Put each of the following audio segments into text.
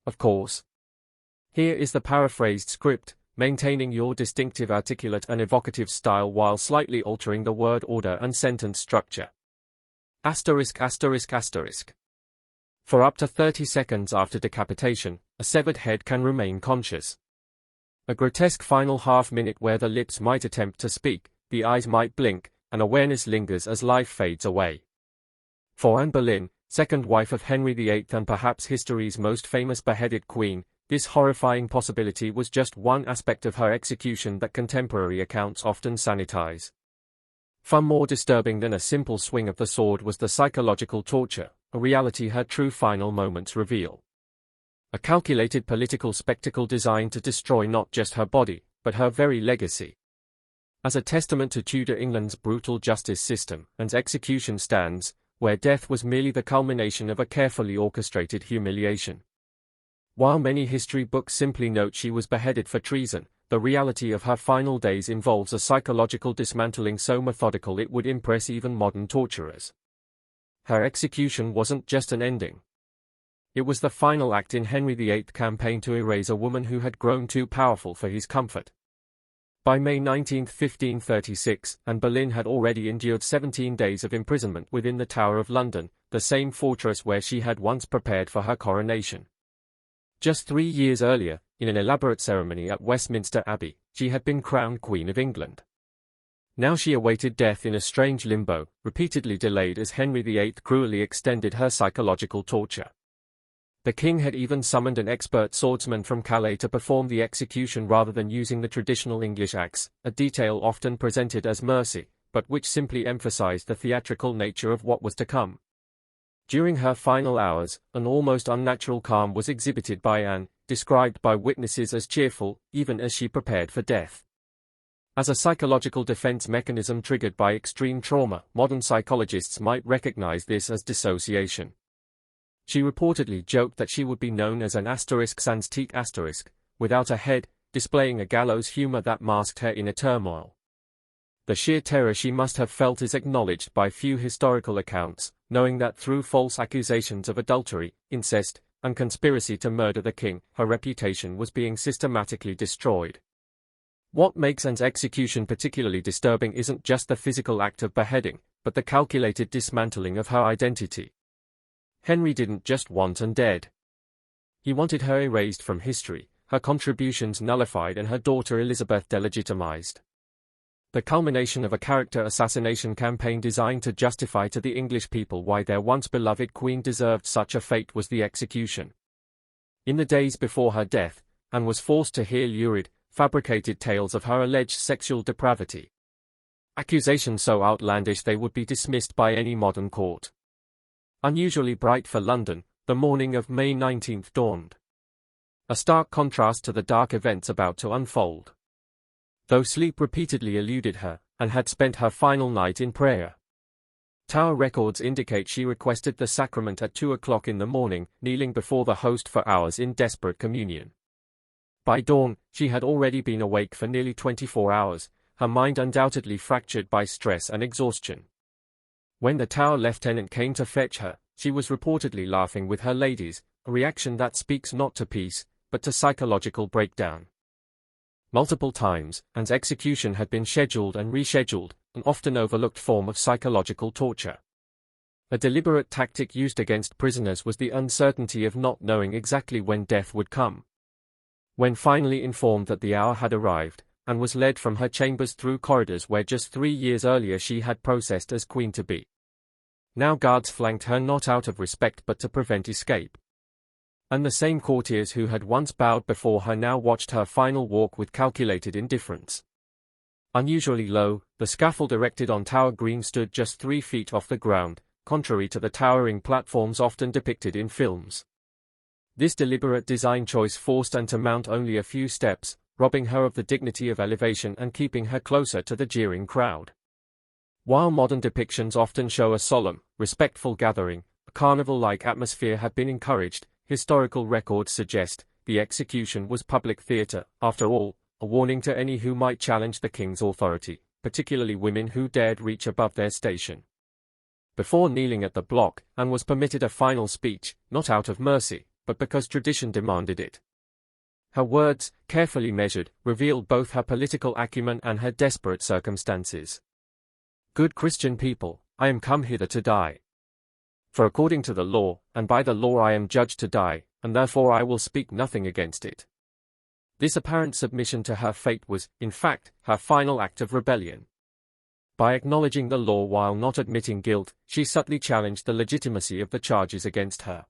of course. Here is the paraphrased script, maintaining your distinctive articulate and evocative style while slightly altering the word order and sentence structure. Asterisk asterisk asterisk. For up to 30 seconds after decapitation, a severed head can remain conscious. A grotesque final half-minute where the lips might attempt to speak, the eyes might blink, and awareness lingers as life fades away. For Anne Boleyn, second wife of Henry VIII and perhaps history's most famous beheaded queen, this horrifying possibility was just one aspect of her execution that contemporary accounts often sanitize. Far more disturbing than a simple swing of the sword was the psychological torture, a reality her true final moments reveal. A calculated political spectacle designed to destroy not just her body, but her very legacy. As a testament to Tudor England's brutal justice system, Anne's execution stands, where death was merely the culmination of a carefully orchestrated humiliation. While many history books simply note she was beheaded for treason, the reality of her final days involves a psychological dismantling so methodical it would impress even modern torturers. Her execution wasn't just an ending. It was the final act in Henry VIII's campaign to erase a woman who had grown too powerful for his comfort. By May 19, 1536, Anne Boleyn had already endured 17 days of imprisonment within the Tower of London, the same fortress where she had once prepared for her coronation. Just 3 years earlier, in an elaborate ceremony at Westminster Abbey, she had been crowned Queen of England. Now she awaited death in a strange limbo, repeatedly delayed as Henry VIII cruelly extended her psychological torture. The king had even summoned an expert swordsman from Calais to perform the execution rather than using the traditional English axe, a detail often presented as mercy, but which simply emphasized the theatrical nature of what was to come. During her final hours, an almost unnatural calm was exhibited by Anne, described by witnesses as cheerful, even as she prepared for death. As a psychological defense mechanism triggered by extreme trauma, modern psychologists might recognize this as dissociation. She reportedly joked that she would be known as an sanitized asterisk, without a head, displaying a gallows humor that masked her inner turmoil. The sheer terror she must have felt is acknowledged by few historical accounts, knowing that through false accusations of adultery, incest, and conspiracy to murder the king, her reputation was being systematically destroyed. What makes Anne's execution particularly disturbing isn't just the physical act of beheading, but the calculated dismantling of her identity. Henry didn't just want Anne dead. He wanted her erased from history, her contributions nullified and her daughter Elizabeth delegitimized. The culmination of a character assassination campaign designed to justify to the English people why their once beloved queen deserved such a fate was the execution. In the days before her death, Anne was forced to hear lurid, fabricated tales of her alleged sexual depravity. Accusations so outlandish they would be dismissed by any modern court. Unusually bright for London, the morning of May 19 dawned. A stark contrast to the dark events about to unfold. Though sleep repeatedly eluded her, Anne had spent her final night in prayer. Tower records indicate she requested the sacrament at 2 o'clock in the morning, kneeling before the host for hours in desperate communion. By dawn, she had already been awake for nearly 24 hours, her mind undoubtedly fractured by stress and exhaustion. When the Tower lieutenant came to fetch her, she was reportedly laughing with her ladies, a reaction that speaks not to peace, but to psychological breakdown. Multiple times, Anne's execution had been scheduled and rescheduled, an often overlooked form of psychological torture. A deliberate tactic used against prisoners was the uncertainty of not knowing exactly when death would come. When finally informed that the hour had arrived, Anne was led from her chambers through corridors where just 3 years earlier she had processed as queen-to-be. Now guards flanked her not out of respect but to prevent escape. And the same courtiers who had once bowed before her now watched her final walk with calculated indifference. Unusually low, the scaffold erected on Tower Green stood just 3 feet off the ground, contrary to the towering platforms often depicted in films. This deliberate design choice forced Anne to mount only a few steps, robbing her of the dignity of elevation and keeping her closer to the jeering crowd. While modern depictions often show a solemn, respectful gathering, a carnival-like atmosphere had been encouraged. Historical records suggest the execution was public theatre, after all, a warning to any who might challenge the king's authority, particularly women who dared reach above their station. Before kneeling at the block, Anne was permitted a final speech, not out of mercy, but because tradition demanded it. Her words, carefully measured, revealed both her political acumen and her desperate circumstances. "Good Christian people, I am come hither to die. For according to the law, and by the law I am judged to die, and therefore I will speak nothing against it." This apparent submission to her fate was, in fact, her final act of rebellion. By acknowledging the law while not admitting guilt, she subtly challenged the legitimacy of the charges against her.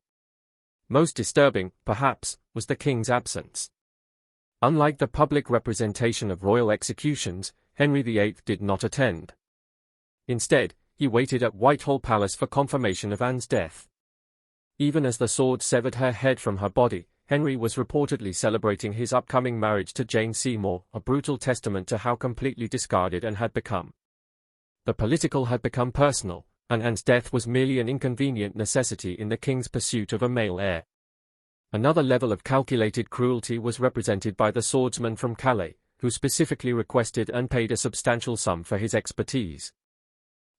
Most disturbing, perhaps, was the king's absence. Unlike the public representation of royal executions, Henry VIII did not attend. Instead, he waited at Whitehall Palace for confirmation of Anne's death. Even as the sword severed her head from her body, Henry was reportedly celebrating his upcoming marriage to Jane Seymour, a brutal testament to how completely discarded Anne had become. The political had become personal, and Anne's death was merely an inconvenient necessity in the king's pursuit of a male heir. Another level of calculated cruelty was represented by the swordsman from Calais, who specifically requested and paid a substantial sum for his expertise.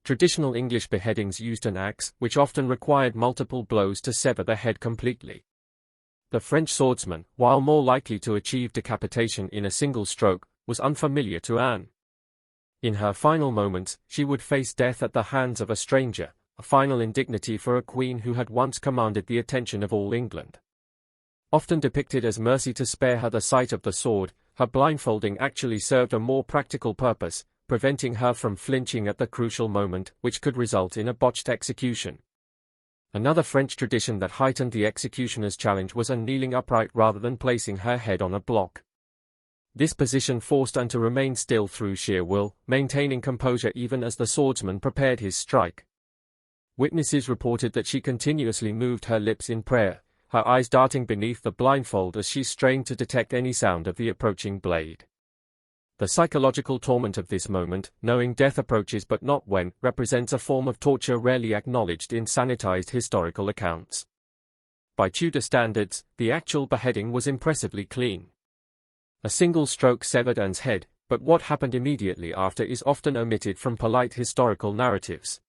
Traditional English beheadings used an axe, which often required multiple blows to sever the head completely. The French swordsman, while more likely to achieve decapitation in a single stroke, was unfamiliar to Anne. In her final moments, she would face death at the hands of a stranger, a final indignity for a queen who had once commanded the attention of all England. Often depicted as mercy to spare her the sight of the sword, her blindfolding actually served a more practical purpose, preventing her from flinching at the crucial moment, which could result in a botched execution. Another French tradition that heightened the executioner's challenge was Anne kneeling upright rather than placing her head on a block. This position forced Anne to remain still through sheer will, maintaining composure even as the swordsman prepared his strike. Witnesses reported that she continuously moved her lips in prayer, her eyes darting beneath the blindfold as she strained to detect any sound of the approaching blade. The psychological torment of this moment, knowing death approaches but not when, represents a form of torture rarely acknowledged in sanitized historical accounts. By Tudor standards, the actual beheading was impressively clean. A single stroke severed Anne's head, but what happened immediately after is often omitted from polite historical narratives.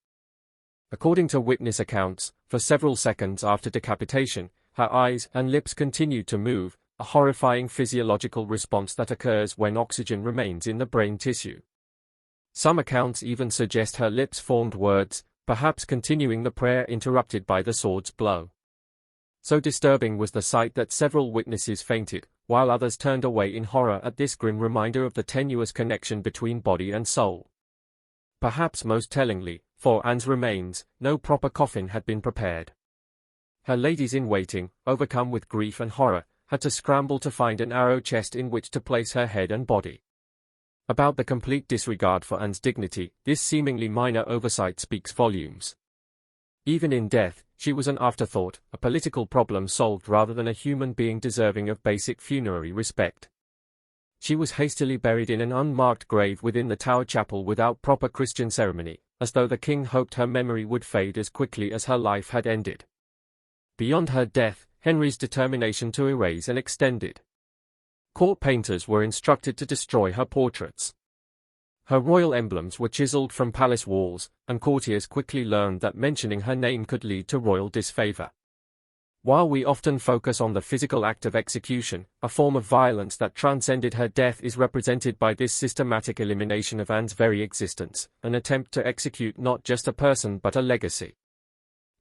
According to witness accounts, for several seconds after decapitation, her eyes and lips continued to move, a horrifying physiological response that occurs when oxygen remains in the brain tissue. Some accounts even suggest her lips formed words, perhaps continuing the prayer interrupted by the sword's blow. So disturbing was the sight that several witnesses fainted, while others turned away in horror at this grim reminder of the tenuous connection between body and soul. Perhaps most tellingly, for Anne's remains, no proper coffin had been prepared. Her ladies-in-waiting, overcome with grief and horror, had to scramble to find an arrow chest in which to place her head and body. About the complete disregard for Anne's dignity, this seemingly minor oversight speaks volumes. Even in death, she was an afterthought, a political problem solved rather than a human being deserving of basic funerary respect. She was hastily buried in an unmarked grave within the Tower Chapel without proper Christian ceremony, as though the king hoped her memory would fade as quickly as her life had ended. Beyond her death, Henry's determination to erase and extended. Court painters were instructed to destroy her portraits. Her royal emblems were chiseled from palace walls, and courtiers quickly learned that mentioning her name could lead to royal disfavor. While we often focus on the physical act of execution, a form of violence that transcended her death is represented by this systematic elimination of Anne's very existence, an attempt to execute not just a person but a legacy.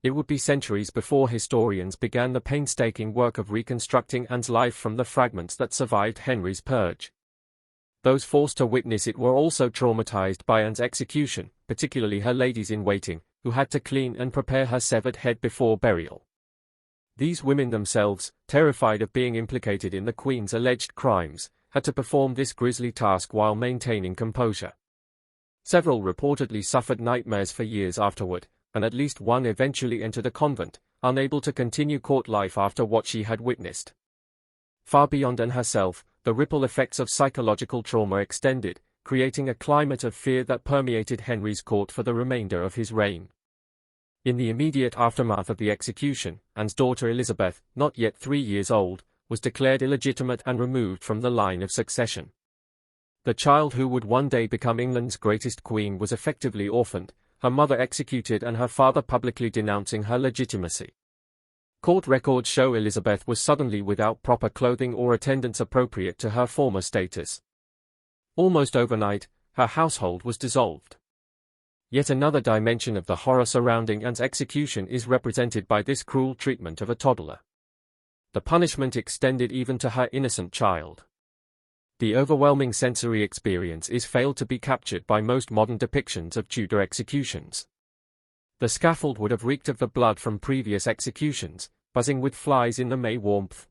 It would be centuries before historians began the painstaking work of reconstructing Anne's life from the fragments that survived Henry's purge. Those forced to witness it were also traumatized by Anne's execution, particularly her ladies-in-waiting, who had to clean and prepare her severed head before burial. These women themselves, terrified of being implicated in the Queen's alleged crimes, had to perform this grisly task while maintaining composure. Several reportedly suffered nightmares for years afterward, and at least one eventually entered a convent, unable to continue court life after what she had witnessed. Far beyond Anne herself, the ripple effects of psychological trauma extended, creating a climate of fear that permeated Henry's court for the remainder of his reign. In the immediate aftermath of the execution, Anne's daughter Elizabeth, not yet 3 years old, was declared illegitimate and removed from the line of succession. The child who would one day become England's greatest queen was effectively orphaned, her mother executed and her father publicly denouncing her legitimacy. Court records show Elizabeth was suddenly without proper clothing or attendance appropriate to her former status. Almost overnight, her household was dissolved. Yet another dimension of the horror surrounding Anne's execution is represented by this cruel treatment of a toddler. The punishment extended even to her innocent child. The overwhelming sensory experience is failed to be captured by most modern depictions of Tudor executions. The scaffold would have reeked of the blood from previous executions, buzzing with flies in the May warmth.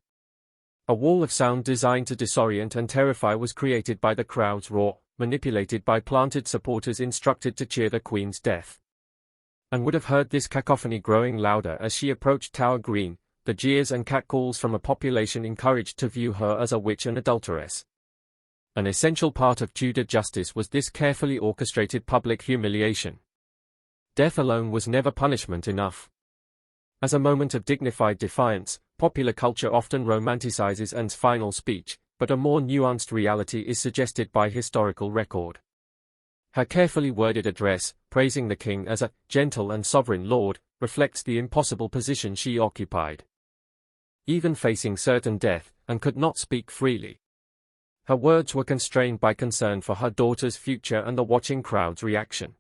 A wall of sound designed to disorient and terrify was created by the crowd's roar, manipulated by planted supporters instructed to cheer the Queen's death. Anne would have heard this cacophony growing louder as she approached Tower Green, the jeers and catcalls from a population encouraged to view her as a witch and adulteress. An essential part of Tudor justice was this carefully orchestrated public humiliation. Death alone was never punishment enough. As a moment of dignified defiance, popular culture often romanticizes Anne's final speech, but a more nuanced reality is suggested by historical record. Her carefully worded address, praising the king as a gentle and sovereign lord, reflects the impossible position she occupied. Even facing certain death, Anne could not speak freely. Her words were constrained by concern for her daughter's future and the watching crowd's reaction.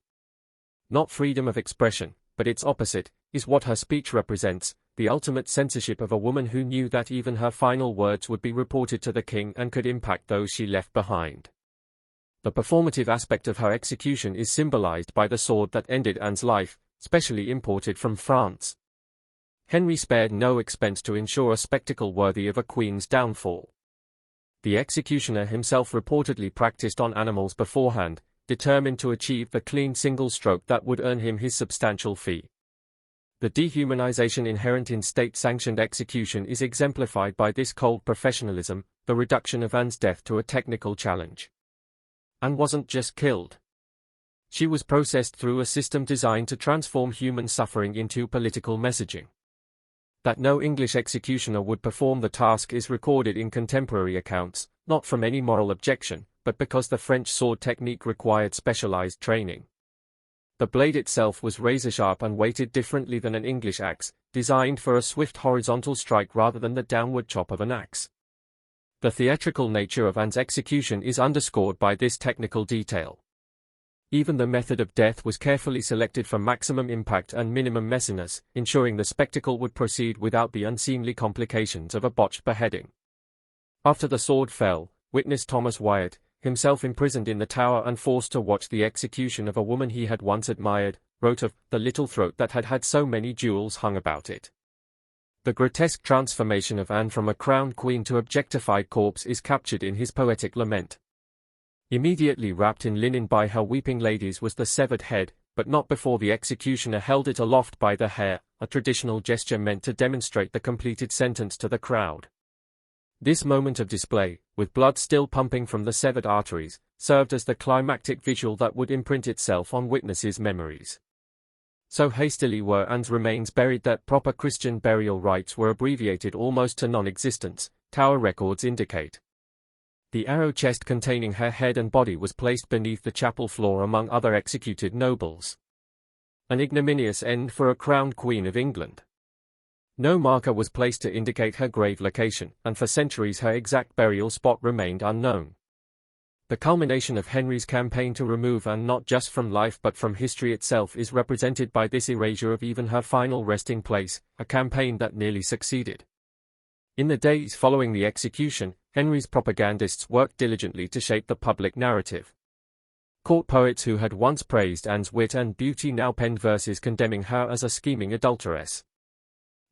Not freedom of expression, but its opposite, is what her speech represents, the ultimate censorship of a woman who knew that even her final words would be reported to the king and could impact those she left behind. The performative aspect of her execution is symbolized by the sword that ended Anne's life, specially imported from France. Henry spared no expense to ensure a spectacle worthy of a queen's downfall. The executioner himself reportedly practiced on animals beforehand, determined to achieve the clean single stroke that would earn him his substantial fee. The dehumanization inherent in state-sanctioned execution is exemplified by this cold professionalism, the reduction of Anne's death to a technical challenge. Anne wasn't just killed. She was processed through a system designed to transform human suffering into political messaging. That no English executioner would perform the task is recorded in contemporary accounts, not from any moral objection, but because the French sword technique required specialized training. The blade itself was razor-sharp and weighted differently than an English axe, designed for a swift horizontal strike rather than the downward chop of an axe. The theatrical nature of Anne's execution is underscored by this technical detail. Even the method of death was carefully selected for maximum impact and minimum messiness, ensuring the spectacle would proceed without the unseemly complications of a botched beheading. After the sword fell, witness Thomas Wyatt, himself imprisoned in the Tower and forced to watch the execution of a woman he had once admired, wrote of the little throat that had had so many jewels hung about it. The grotesque transformation of Anne from a crowned queen to objectified corpse is captured in his poetic lament. Immediately wrapped in linen by her weeping ladies was the severed head, but not before the executioner held it aloft by the hair, a traditional gesture meant to demonstrate the completed sentence to the crowd. This moment of display, with blood still pumping from the severed arteries, served as the climactic visual that would imprint itself on witnesses' memories. So hastily were Anne's remains buried that proper Christian burial rites were abbreviated almost to non-existence, Tower records indicate. The arrow chest containing her head and body was placed beneath the chapel floor among other executed nobles. An ignominious end for a crowned Queen of England. No marker was placed to indicate her grave location, and for centuries her exact burial spot remained unknown. The culmination of Henry's campaign to remove Anne not just from life but from history itself is represented by this erasure of even her final resting place, a campaign that nearly succeeded. In the days following the execution, Henry's propagandists worked diligently to shape the public narrative. Court poets who had once praised Anne's wit and beauty now penned verses condemning her as a scheming adulteress.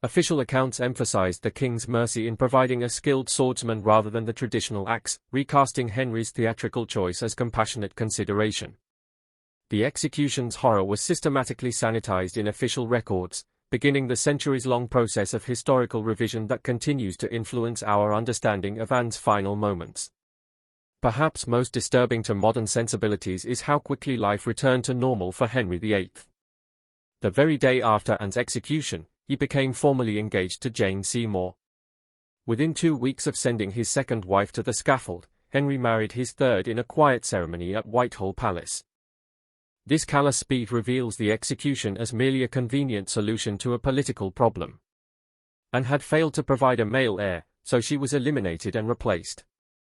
Official accounts emphasized the king's mercy in providing a skilled swordsman rather than the traditional axe, recasting Henry's theatrical choice as compassionate consideration. The execution's horror was systematically sanitized in official records, beginning the centuries-long process of historical revision that continues to influence our understanding of Anne's final moments. Perhaps most disturbing to modern sensibilities is how quickly life returned to normal for Henry VIII. The very day after Anne's execution, he became formally engaged to Jane Seymour. Within 2 weeks of sending his second wife to the scaffold, Henry married his third in a quiet ceremony at Whitehall Palace. This callous speed reveals the execution as merely a convenient solution to a political problem. and had failed to provide a male heir, so she was eliminated and replaced.